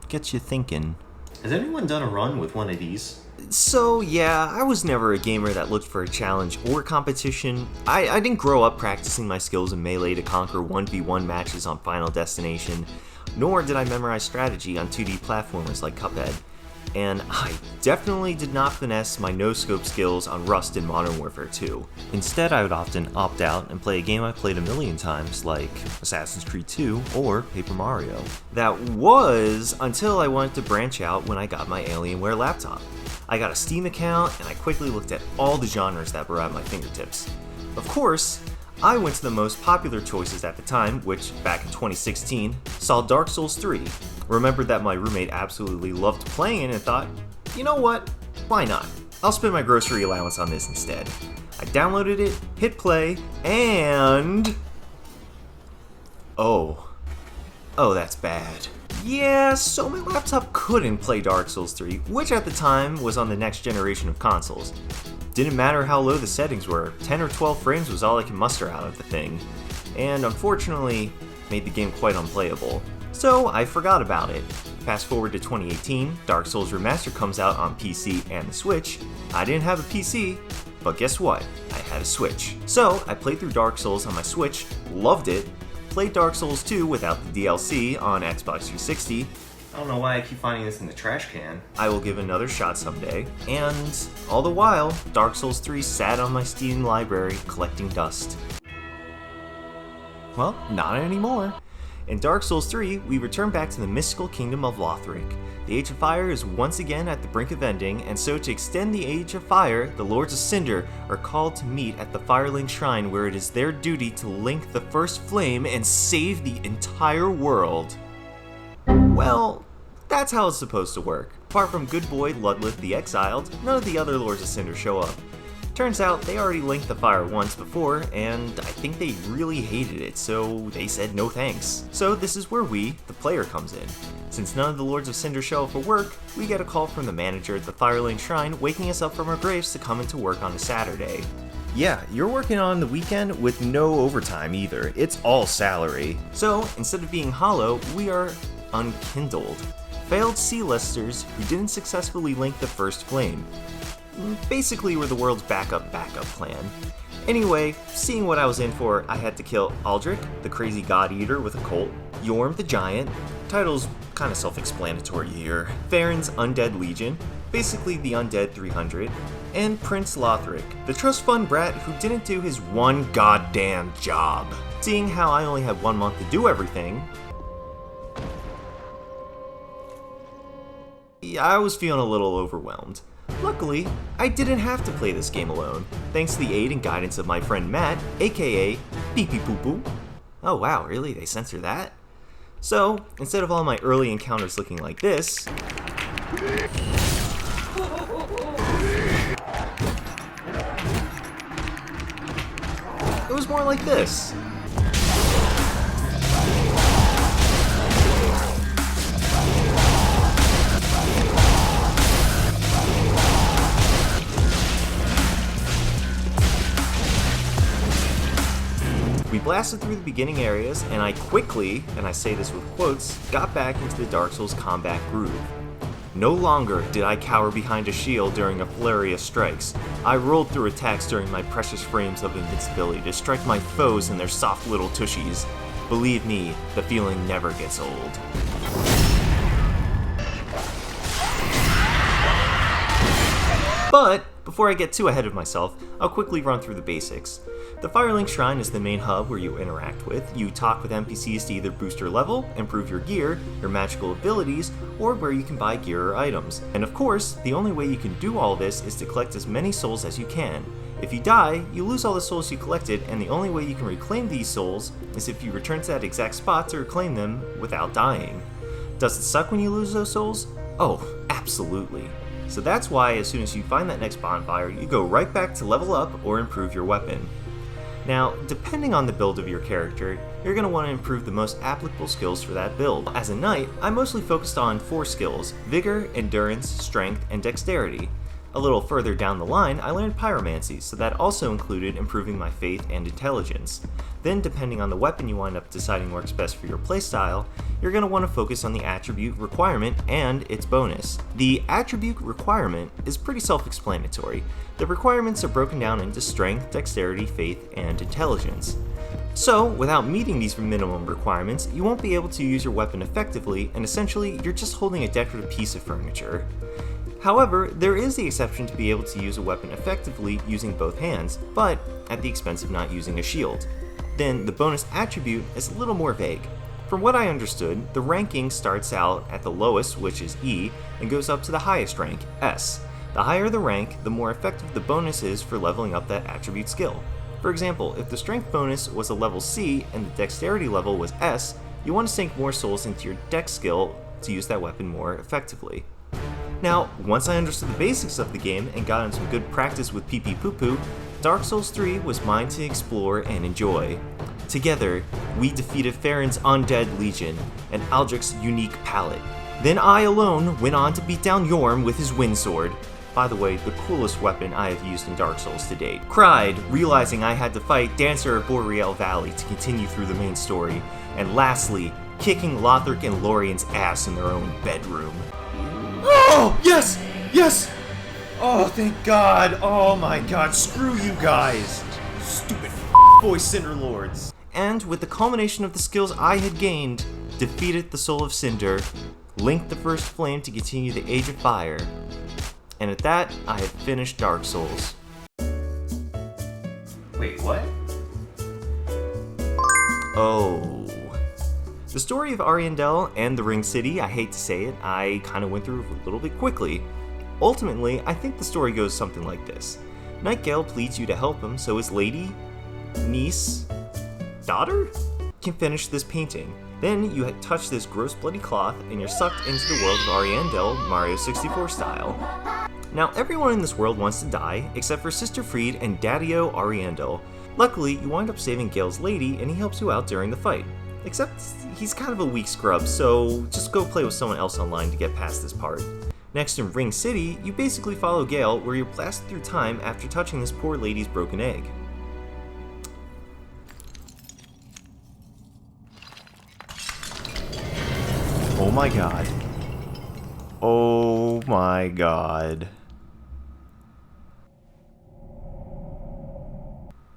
Gets you thinking. Has anyone done a run with one of these? So yeah, I was never a gamer that looked for a challenge or competition. I didn't grow up practicing my skills in Melee to conquer 1v1 matches on Final Destination, nor did I memorize strategy on 2D platformers like Cuphead. And I definitely did not finesse my no-scope skills on Rust in Modern Warfare 2. Instead, I would often opt out and play a game I played a million times, like Assassin's Creed 2 or Paper Mario. That was until I wanted to branch out when I got my Alienware laptop. I got a Steam account, and I quickly looked at all the genres that were at my fingertips. Of course, I went to the most popular choices at the time, which, back in 2016, saw Dark Souls 3. Remembered that my roommate absolutely loved playing it and thought, you know what, why not? I'll spend my grocery allowance on this instead. I downloaded it, hit play, and... Oh, that's bad. Yeah, so my laptop couldn't play Dark Souls 3, which at the time was on the next generation of consoles. Didn't matter how low the settings were, 10 or 12 frames was all I could muster out of the thing, and unfortunately, made the game quite unplayable. So I forgot about it. Fast forward to 2018, Dark Souls Remaster comes out on PC and the Switch. I didn't have a PC, but guess what? I had a Switch. So I played through Dark Souls on my Switch, loved it, played Dark Souls 2 without the DLC on Xbox 360. I don't know why I keep finding this in the trash can. I will give another shot someday. And all the while, Dark Souls 3 sat on my Steam library collecting dust. Well, not anymore. In Dark Souls 3, we return back to the mystical kingdom of Lothric. The Age of Fire is once again at the brink of ending, and so to extend the Age of Fire, the Lords of Cinder are called to meet at the Firelink Shrine, where it is their duty to link the first flame and save the entire world. Well, that's how it's supposed to work. Apart from good boy Ludlith the Exiled, none of the other Lords of Cinder show up. Turns out they already linked the fire once before, and I think they really hated it, so they said no thanks. So this is where we, the player, comes in. Since none of the Lords of Cinder show up for work, we get a call from the manager at the Firelink Shrine waking us up from our graves to come into work on a Saturday. Yeah, you're working on the weekend with no overtime either. It's all salary. So instead of being hollow, we are unkindled. Failed C-listers who didn't successfully link the first flame. Basically, we're the world's backup plan. Anyway, seeing what I was in for, I had to kill Aldrich, the crazy god-eater with a Colt, Yorm the giant, title's kinda self-explanatory here, Farron's Undead Legion, basically the Undead 300, and Prince Lothric, the trust fund brat who didn't do his one goddamn job. Seeing how I only had 1 month to do everything, I was feeling a little overwhelmed. Luckily, I didn't have to play this game alone, thanks to the aid and guidance of my friend Matt, aka Pee Pee Poo Poo. Oh wow, really? They censor that? So, instead of all my early encounters looking like this, it was more like this. We blasted through the beginning areas, and I quickly, and I say this with quotes, got back into the Dark Souls combat groove. No longer did I cower behind a shield during a flurry of strikes. I rolled through attacks during my precious frames of invincibility to strike my foes in their soft little tushies. Believe me, the feeling never gets old. But before I get too ahead of myself, I'll quickly run through the basics. The Firelink Shrine is the main hub where you interact with. You talk with NPCs to either boost your level, improve your gear, your magical abilities, or where you can buy gear or items. And of course, the only way you can do all this is to collect as many souls as you can. If you die, you lose all the souls you collected, and the only way you can reclaim these souls is if you return to that exact spot to reclaim them without dying. Does it suck when you lose those souls? Oh, absolutely. So that's why as soon as you find that next bonfire, you go right back to level up or improve your weapon. Now, depending on the build of your character, you're going to want to improve the most applicable skills for that build. As a knight, I mostly focused on 4 skills: Vigor, Endurance, Strength, and Dexterity. A little further down the line, I learned pyromancy, so that also included improving my faith and intelligence. Then, depending on the weapon you wind up deciding works best for your playstyle, you're going to want to focus on the attribute requirement and its bonus. The attribute requirement is pretty self-explanatory. The requirements are broken down into strength, dexterity, faith, and intelligence. So, without meeting these minimum requirements, you won't be able to use your weapon effectively, and essentially, you're just holding a decorative piece of furniture. However, there is the exception to be able to use a weapon effectively using both hands, but at the expense of not using a shield. Then, the bonus attribute is a little more vague. From what I understood, the ranking starts out at the lowest, which is E, and goes up to the highest rank, S. The higher the rank, the more effective the bonus is for leveling up that attribute skill. For example, if the strength bonus was a level C and the dexterity level was S, you want to sink more souls into your dex skill to use that weapon more effectively. Now, once I understood the basics of the game and got in some good practice with pee-pee-poo-poo, Dark Souls 3 was mine to explore and enjoy. Together, we defeated Farron's undead legion and Aldrich's unique palette. Then I alone went on to beat down Yorm with his wind sword. By the way, the coolest weapon I have used in Dark Souls to date. Cried, realizing I had to fight Dancer of Boreal Valley to continue through the main story. And lastly, kicking Lothric and Lorien's ass in their own bedroom. Oh, yes! Yes! Oh, thank God! Oh my God, screw you guys! Stupid boy Cinder Lords. And with the culmination of the skills I had gained, defeated the Soul of Cinder, linked the First Flame to continue the Age of Fire. And at that, I had finished Dark Souls. Wait, what? Oh. The story of Ariandel and the Ring City, I hate to say it, I kind of went through a little bit quickly. Ultimately, I think the story goes something like this. Nightgale pleads you to help him so his lady, niece, daughter, can finish this painting. Then you touch this gross bloody cloth and you're sucked into the world of Ariandel, Mario 64 style. Now everyone in this world wants to die, except for Sister Fried and Daddy-O Ariandel. Luckily, you wind up saving Gale's lady and he helps you out during the fight. Except he's kind of a weak scrub, so just go play with someone else online to get past this part. Next in Ring City, you basically follow Gale where you're blasted through time after touching this poor lady's broken egg. Oh my God. Oh my God.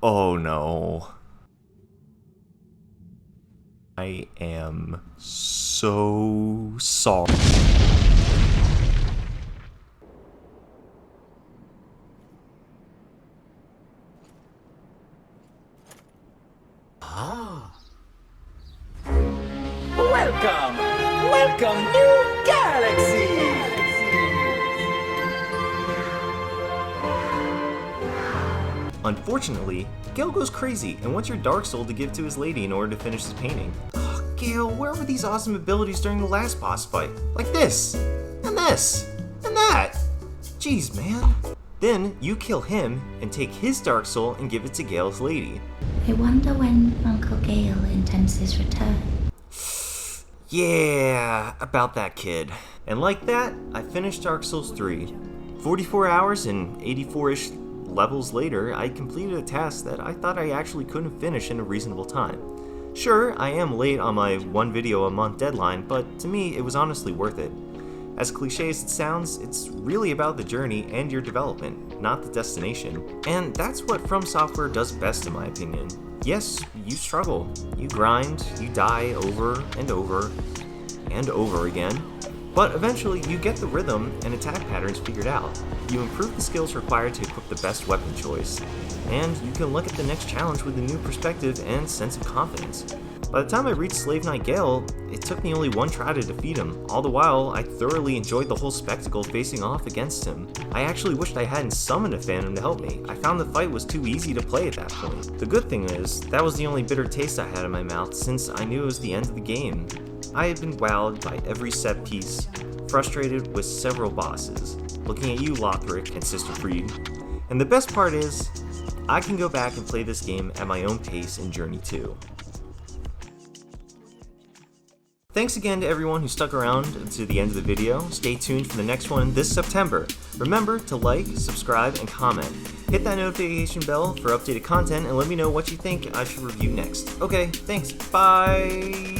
Oh no. I am so sorry. Welcome, new galaxy! Unfortunately, Gale goes crazy and wants your Dark Soul to give to his lady in order to finish his painting. Ugh, Gale, where were these awesome abilities during the last boss fight? Like this, and that! Jeez, man. Then you kill him and take his Dark Soul and give it to Gale's lady. I wonder when Uncle Gale intends his return. Yeah, about that kid. And like that, I finished Dark Souls 3. 44 hours and 84-ish levels later, I completed a task that I thought I actually couldn't finish in a reasonable time. Sure, I am late on my one video a month deadline, but to me, it was honestly worth it. As cliche as it sounds, it's really about the journey and your development, not the destination. And that's what From Software does best in my opinion. Yes, you struggle, you grind, you die over and over and over again, but eventually you get the rhythm and attack patterns figured out. You improve the skills required to equip the best weapon choice, and you can look at the next challenge with a new perspective and sense of confidence. By the time I reached Slave Knight Gale, it took me only one try to defeat him. All the while, I thoroughly enjoyed the whole spectacle facing off against him. I actually wished I hadn't summoned a phantom to help me. I found the fight was too easy to play at that point. The good thing is, that was the only bitter taste I had in my mouth since I knew it was the end of the game. I had been wowed by every set piece, frustrated with several bosses, looking at you Lothric and Sister Fried. And the best part is, I can go back and play this game at my own pace in Journey 2. Thanks again to everyone who stuck around to the end of the video. Stay tuned for the next one this September. Remember to like, subscribe, and comment. Hit that notification bell for updated content and let me know what you think I should review next. Okay, thanks. Bye!